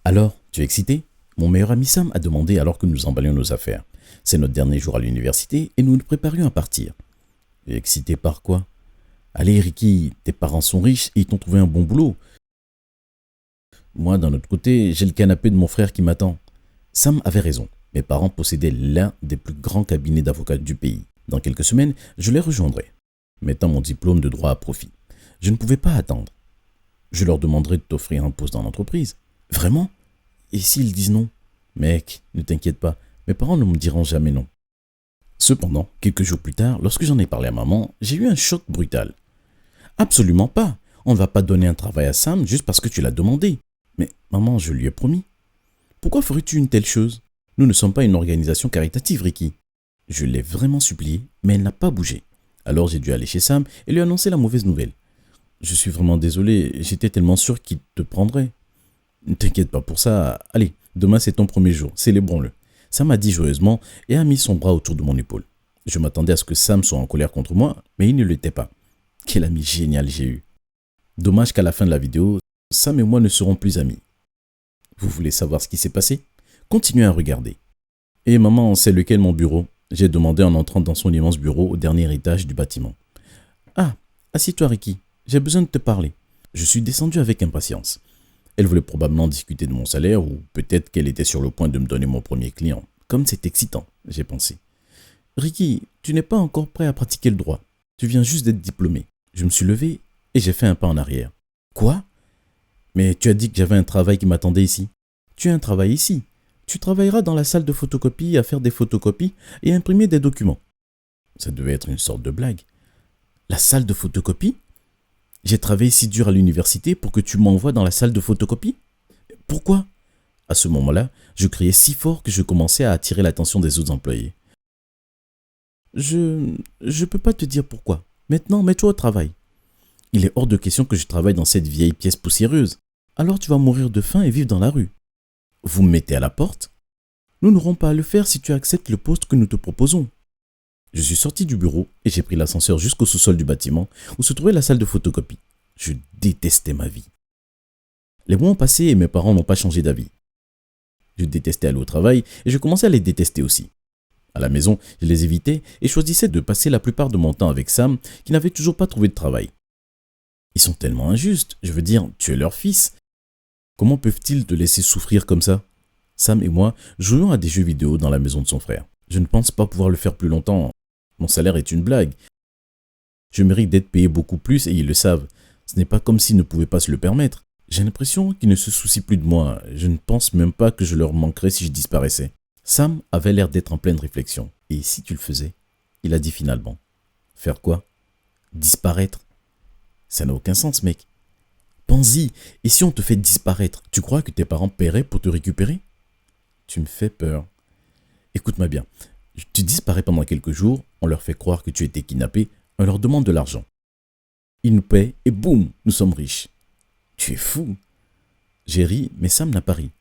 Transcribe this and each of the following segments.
Alors, tu es excité? Mon meilleur ami Sam a demandé alors que nous emballions nos affaires. C'est notre dernier jour à l'université et nous nous préparions à partir. Excité par quoi? Allez Ricky, tes parents sont riches et ils t'ont trouvé un bon boulot. Moi, d'un autre côté, j'ai le canapé de mon frère qui m'attend. Sam avait raison. Mes parents possédaient l'un des plus grands cabinets d'avocats du pays. Dans quelques semaines, je les rejoindrai, mettant mon diplôme de droit à profit. Je ne pouvais pas attendre. Je leur demanderai de t'offrir un poste dans l'entreprise. Vraiment? Et s'ils disent non? Mec, ne t'inquiète pas, mes parents ne me diront jamais non. Cependant, quelques jours plus tard, lorsque j'en ai parlé à maman, j'ai eu un choc brutal. Absolument pas. On ne va pas donner un travail à Sam juste parce que tu l'as demandé. Mais maman, je lui ai promis. Pourquoi ferais-tu une telle chose? Nous ne sommes pas une organisation caritative, Ricky. Je l'ai vraiment supplié, mais elle n'a pas bougé. Alors j'ai dû aller chez Sam et lui annoncer la mauvaise nouvelle. Je suis vraiment désolé, j'étais tellement sûr qu'il te prendrait. Ne t'inquiète pas pour ça. Allez, demain c'est ton premier jour, célébrons-le. Sam a dit joyeusement et a mis son bras autour de mon épaule. Je m'attendais à ce que Sam soit en colère contre moi, mais il ne l'était pas. Quel ami génial j'ai eu. Dommage qu'à la fin de la vidéo, Sam et moi ne serons plus amis. Vous voulez savoir ce qui s'est passé? Continuez à regarder. Et maman, c'est lequel mon bureau? J'ai demandé en entrant dans son immense bureau au dernier étage du bâtiment. Ah, assieds-toi Ricky, j'ai besoin de te parler. Je suis descendu avec impatience. Elle voulait probablement discuter de mon salaire ou peut-être qu'elle était sur le point de me donner mon premier client. Comme c'est excitant, j'ai pensé. Ricky, tu n'es pas encore prêt à pratiquer le droit. Tu viens juste d'être diplômé. Je me suis levé et j'ai fait un pas en arrière. Quoi? Mais tu as dit que j'avais un travail qui m'attendait ici. Tu as un travail ici. Tu travailleras dans la salle de photocopie à faire des photocopies et à imprimer des documents. Ça devait être une sorte de blague. La salle de photocopie? J'ai travaillé si dur à l'université pour que tu m'envoies dans la salle de photocopie? Pourquoi? À ce moment-là, je criais si fort que je commençais à attirer l'attention des autres employés. Je peux pas te dire pourquoi. Maintenant, mets-toi au travail. Il est hors de question que je travaille dans cette vieille pièce poussiéreuse. Alors tu vas mourir de faim et vivre dans la rue. Vous me mettez à la porte? Nous n'aurons pas à le faire si tu acceptes le poste que nous te proposons. Je suis sorti du bureau et j'ai pris l'ascenseur jusqu'au sous-sol du bâtiment où se trouvait la salle de photocopie. Je détestais ma vie. Les mois ont passé et mes parents n'ont pas changé d'avis. Je détestais aller au travail et je commençais à les détester aussi. À la maison, je les évitais et choisissais de passer la plupart de mon temps avec Sam qui n'avait toujours pas trouvé de travail. Ils sont tellement injustes, je veux dire, tu es leur fils. Comment peuvent-ils te laisser souffrir comme ça? Sam et moi jouions à des jeux vidéo dans la maison de son frère. Je ne pense pas pouvoir le faire plus longtemps. Mon salaire est une blague. Je mérite d'être payé beaucoup plus et ils le savent. Ce n'est pas comme s'ils ne pouvaient pas se le permettre. J'ai l'impression qu'ils ne se soucient plus de moi. Je ne pense même pas que je leur manquerais si je disparaissais. Sam avait l'air d'être en pleine réflexion. Et si tu le faisais? Il a dit finalement. Faire quoi? Disparaître? Ça n'a aucun sens, mec. Pense-y, et si on te fait disparaître, tu crois que tes parents paieraient pour te récupérer? Tu me fais peur. Écoute-moi bien. Tu disparais pendant quelques jours, on leur fait croire que tu étais kidnappé, on leur demande de l'argent. Ils nous paient et boum, nous sommes riches. Tu es fou. J'ai ri, mais Sam n'a pas ri.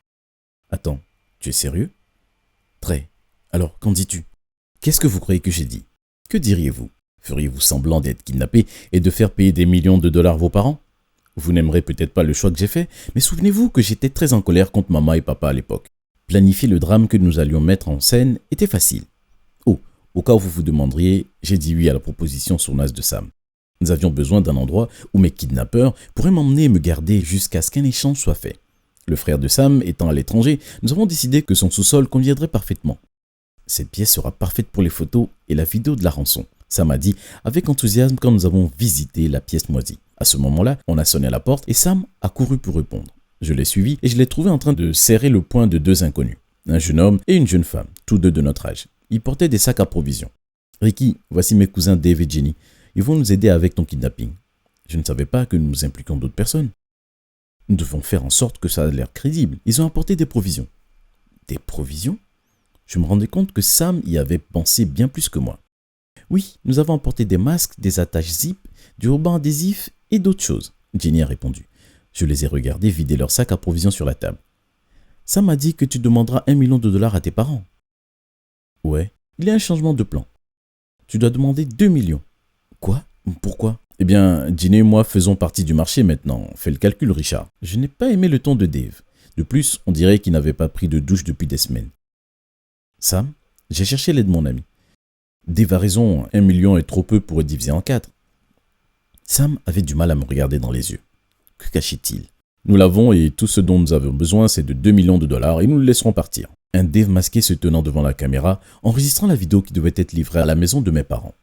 Attends, tu es sérieux? Très. Alors, qu'en dis-tu? Qu'est-ce que vous croyez que j'ai dit? Que diriez-vous? Feriez-vous semblant d'être kidnappé et de faire payer des millions de dollars vos parents? Vous n'aimerez peut-être pas le choix que j'ai fait, mais souvenez-vous que j'étais très en colère contre maman et papa à l'époque. Planifier le drame que nous allions mettre en scène était facile. Oh, au cas où vous vous demanderiez, j'ai dit oui à la proposition sournoise de Sam. Nous avions besoin d'un endroit où mes kidnappeurs pourraient m'emmener et me garder jusqu'à ce qu'un échange soit fait. Le frère de Sam étant à l'étranger, nous avons décidé que son sous-sol conviendrait parfaitement. Cette pièce sera parfaite pour les photos et la vidéo de la rançon, Sam a dit avec enthousiasme quand nous avons visité la pièce moisie. À ce moment-là, on a sonné à la porte et Sam a couru pour répondre. Je l'ai suivi et je l'ai trouvé en train de serrer le poing de deux inconnus. Un jeune homme et une jeune femme, tous deux de notre âge. Ils portaient des sacs à provisions. Ricky, voici mes cousins Dave et Jenny. Ils vont nous aider avec ton kidnapping. Je ne savais pas que nous nous impliquions d'autres personnes. Nous devons faire en sorte que ça a l'air crédible. Ils ont apporté des provisions. Des provisions? Je me rendais compte que Sam y avait pensé bien plus que moi. Oui, nous avons apporté des masques, des attaches zip, du ruban adhésif et d'autres choses. Jenny a répondu. Je les ai regardés vider leur sac à provisions sur la table. Sam m'a dit que tu demanderas 1 million de dollars à tes parents. Ouais, il y a un changement de plan. Tu dois demander 2 millions. Quoi? Pourquoi? Eh bien, Jenny et moi faisons partie du marché maintenant. Fais le calcul, Richard. Je n'ai pas aimé le ton de Dave. De plus, on dirait qu'il n'avait pas pris de douche depuis des semaines. Sam, j'ai cherché l'aide de mon ami. Dave a raison, 1 million est trop peu pour être divisé en 4. Sam avait du mal à me regarder dans les yeux. Que cachait-il? Nous l'avons et tout ce dont nous avons besoin, c'est de 2 millions de dollars et nous le laisserons partir. Un Dave masqué se tenant devant la caméra, enregistrant la vidéo qui devait être livrée à la maison de mes parents.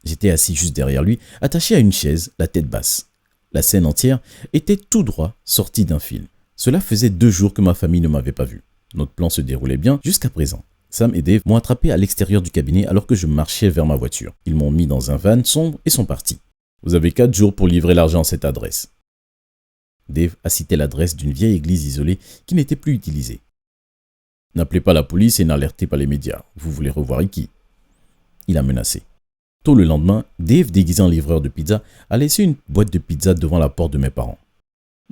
J'étais assis juste derrière lui, attaché à une chaise, la tête basse. La scène entière était tout droit sortie d'un film. Cela faisait 2 jours que ma famille ne m'avait pas vu. Notre plan se déroulait bien jusqu'à présent. Sam et Dave m'ont attrapé à l'extérieur du cabinet alors que je marchais vers ma voiture. Ils m'ont mis dans un van sombre et sont partis. Vous avez 4 jours pour livrer l'argent à cette adresse. Dave a cité l'adresse d'une vieille église isolée qui n'était plus utilisée. N'appelez pas la police et n'alertez pas les médias. Vous voulez revoir Ricky. Il a menacé. Tôt le lendemain, Dave, déguisé en livreur de pizza, a laissé une boîte de pizza devant la porte de mes parents.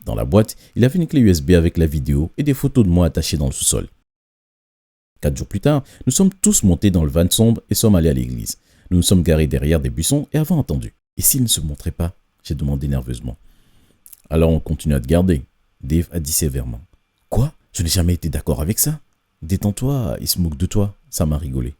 Dans la boîte, il avait une clé USB avec la vidéo et des photos de moi attachées dans le sous-sol. 4 jours plus tard, nous sommes tous montés dans le van sombre et sommes allés à l'église. Nous nous sommes garés derrière des buissons et avons entendu. Et s'il ne se montrait pas? J'ai demandé nerveusement. Alors on continue à te garder, Dave a dit sévèrement. Quoi? Je n'ai jamais été d'accord avec ça. Détends-toi, il se moque de toi. Ça m'a rigolé.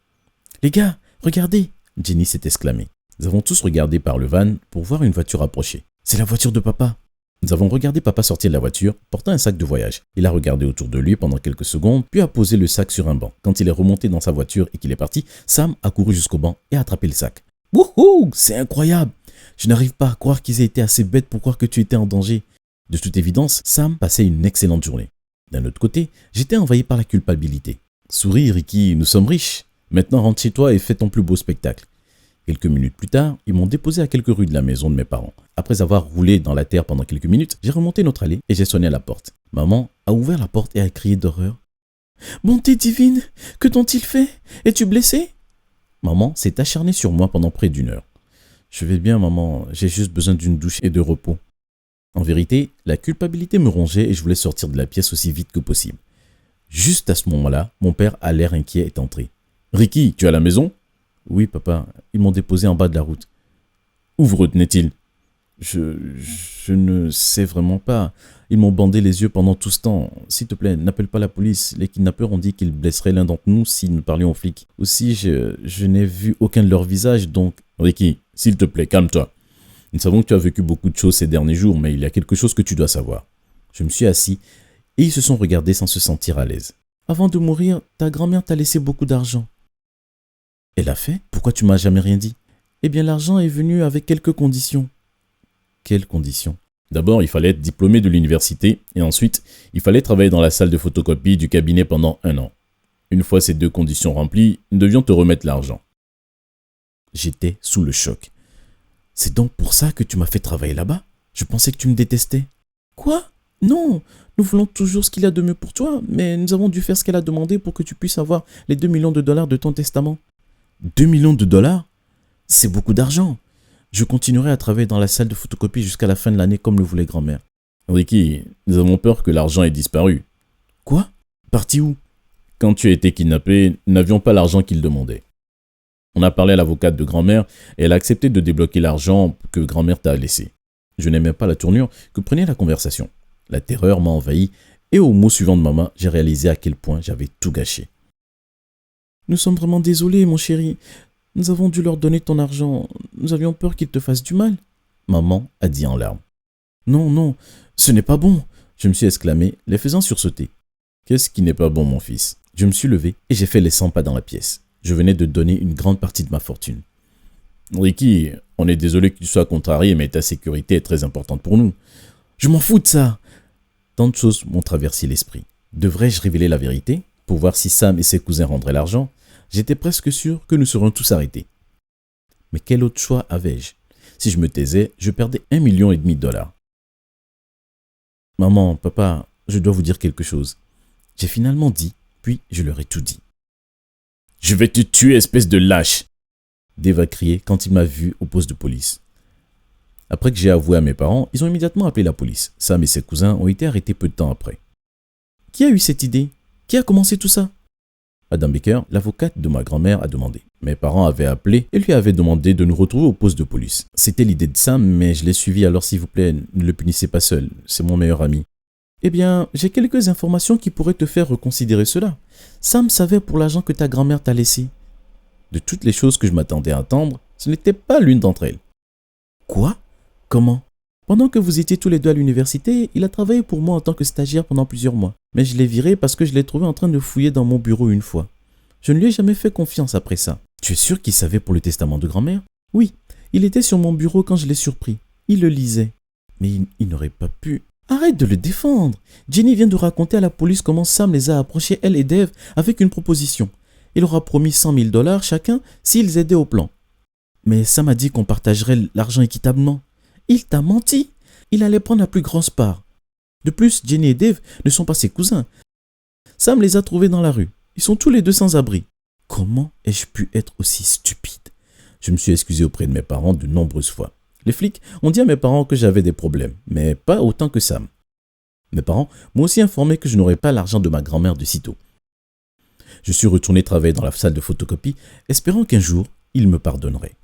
Les gars, regardez, Jenny s'est exclamée. Nous avons tous regardé par le van pour voir une voiture approcher. C'est la voiture de papa. Nous avons regardé papa sortir de la voiture, portant un sac de voyage. Il a regardé autour de lui pendant quelques secondes, puis a posé le sac sur un banc. Quand il est remonté dans sa voiture et qu'il est parti, Sam a couru jusqu'au banc et a attrapé le sac. Wouhou, c'est incroyable! Je n'arrive pas à croire qu'ils aient été assez bêtes pour croire que tu étais en danger. De toute évidence, Sam passait une excellente journée. D'un autre côté, j'étais envahi par la culpabilité. Souris, Ricky, nous sommes riches. Maintenant rentre chez toi et fais ton plus beau spectacle. Quelques minutes plus tard, ils m'ont déposé à quelques rues de la maison de mes parents. Après avoir roulé dans la terre pendant quelques minutes, j'ai remonté notre allée et j'ai sonné à la porte. Maman a ouvert la porte et a crié d'horreur. « Bonté divine, que t'ont-ils fait? Es-tu blessé ?» Maman s'est acharnée sur moi pendant près d'1 heure. « Je vais bien, maman, j'ai juste besoin d'une douche et de repos. » En vérité, la culpabilité me rongeait et je voulais sortir de la pièce aussi vite que possible. Juste à ce moment-là, mon père a l'air inquiet est entré. « Ricky, tu es à la maison ?»« Oui, papa, ils m'ont déposé en bas de la route. »« Où vous retenait-il ?»« Je ne sais vraiment pas. Ils m'ont bandé les yeux pendant tout ce temps. S'il te plaît, n'appelle pas la police. Les kidnappeurs ont dit qu'ils blesseraient l'un d'entre nous si nous parlions aux flics. Aussi, je n'ai vu aucun de leurs visages, donc... »« Ricky, s'il te plaît, calme-toi. Nous savons que tu as vécu beaucoup de choses ces derniers jours, mais il y a quelque chose que tu dois savoir. » Je me suis assis et ils se sont regardés sans se sentir à l'aise. « Avant de mourir, ta grand-mère t'a laissé beaucoup d'argent. » « Elle a fait? Pourquoi tu m'as jamais rien dit? » « Eh bien, l'argent est venu avec quelques conditions. » « Quelles conditions? » D'abord, il fallait être diplômé de l'université et ensuite, il fallait travailler dans la salle de photocopie du cabinet pendant 1 an. Une fois ces 2 conditions remplies, nous devions te remettre l'argent. J'étais sous le choc. « C'est donc pour ça que tu m'as fait travailler là-bas? Je pensais que tu me détestais. »« Quoi? Non, nous voulons toujours ce qu'il y a de mieux pour toi, mais nous avons dû faire ce qu'elle a demandé pour que tu puisses avoir les 2 millions de dollars de ton testament. » 2 millions de dollars? C'est beaucoup d'argent. Je continuerai à travailler dans la salle de photocopie jusqu'à la fin de l'année comme le voulait grand-mère. Ricky, nous avons peur que l'argent ait disparu. Quoi? Parti où? Quand tu as été kidnappé, nous n'avions pas l'argent qu'il demandait. On a parlé à l'avocate de grand-mère et elle a accepté de débloquer l'argent que grand-mère t'a laissé. Je n'aimais pas la tournure que prenait la conversation. La terreur m'a envahi et au mot suivant de maman, j'ai réalisé à quel point j'avais tout gâché. Nous sommes vraiment désolés, mon chéri. Nous avons dû leur donner ton argent. Nous avions peur qu'ils te fassent du mal. Maman a dit en larmes. Non, non, ce n'est pas bon. Je me suis exclamé, les faisant sursauter. Qu'est-ce qui n'est pas bon, mon fils? Je me suis levé et j'ai fait les 100 pas dans la pièce. Je venais de donner une grande partie de ma fortune. Ricky, on est désolé que tu sois contrarié, mais ta sécurité est très importante pour nous. Je m'en fous de ça. Tant de choses m'ont traversé l'esprit. Devrais-je révéler la vérité pour voir si Sam et ses cousins rendraient l'argent? J'étais presque sûr que nous serions tous arrêtés. Mais quel autre choix avais-je? Si je me taisais, je perdais 1,5 million de dollars. Maman, papa, je dois vous dire quelque chose. J'ai finalement dit, puis je leur ai tout dit. Je vais te tuer, espèce de lâche! Dave a crié quand il m'a vu au poste de police. Après que j'ai avoué à mes parents, ils ont immédiatement appelé la police. Sam et ses cousins ont été arrêtés peu de temps après. Qui a eu cette idée? Qui a commencé tout ça? Adam Baker, l'avocate de ma grand-mère, a demandé. Mes parents avaient appelé et lui avaient demandé de nous retrouver au poste de police. C'était l'idée de Sam, mais je l'ai suivi, alors s'il vous plaît, ne le punissez pas seul, c'est mon meilleur ami. Eh bien, j'ai quelques informations qui pourraient te faire reconsidérer cela. Sam savait pour l'argent que ta grand-mère t'a laissé. De toutes les choses que je m'attendais à entendre, ce n'était pas l'une d'entre elles. Quoi? Comment? Pendant que vous étiez tous les deux à l'université, il a travaillé pour moi en tant que stagiaire pendant plusieurs mois. Mais je l'ai viré parce que je l'ai trouvé en train de fouiller dans mon bureau une fois. Je ne lui ai jamais fait confiance après ça. Tu es sûr qu'il savait pour le testament de grand-mère? Oui, il était sur mon bureau quand je l'ai surpris. Il le lisait. Mais il n'aurait pas pu... Arrête de le défendre. Jenny vient de raconter à la police comment Sam les a approchés, elle et Dave, avec une proposition. Il leur a promis 100 000 $ chacun s'ils aidaient au plan. Mais Sam a dit qu'on partagerait l'argent équitablement. Il t'a menti. Il allait prendre la plus grosse part. De plus, Jenny et Dave ne sont pas ses cousins. Sam les a trouvés dans la rue. Ils sont tous les deux sans abri. Comment ai-je pu être aussi stupide? Je me suis excusé auprès de mes parents de nombreuses fois. Les flics ont dit à mes parents que j'avais des problèmes, mais pas autant que Sam. Mes parents m'ont aussi informé que je n'aurais pas l'argent de ma grand-mère de sitôt. Je suis retourné travailler dans la salle de photocopie, espérant qu'un jour, ils me pardonneraient.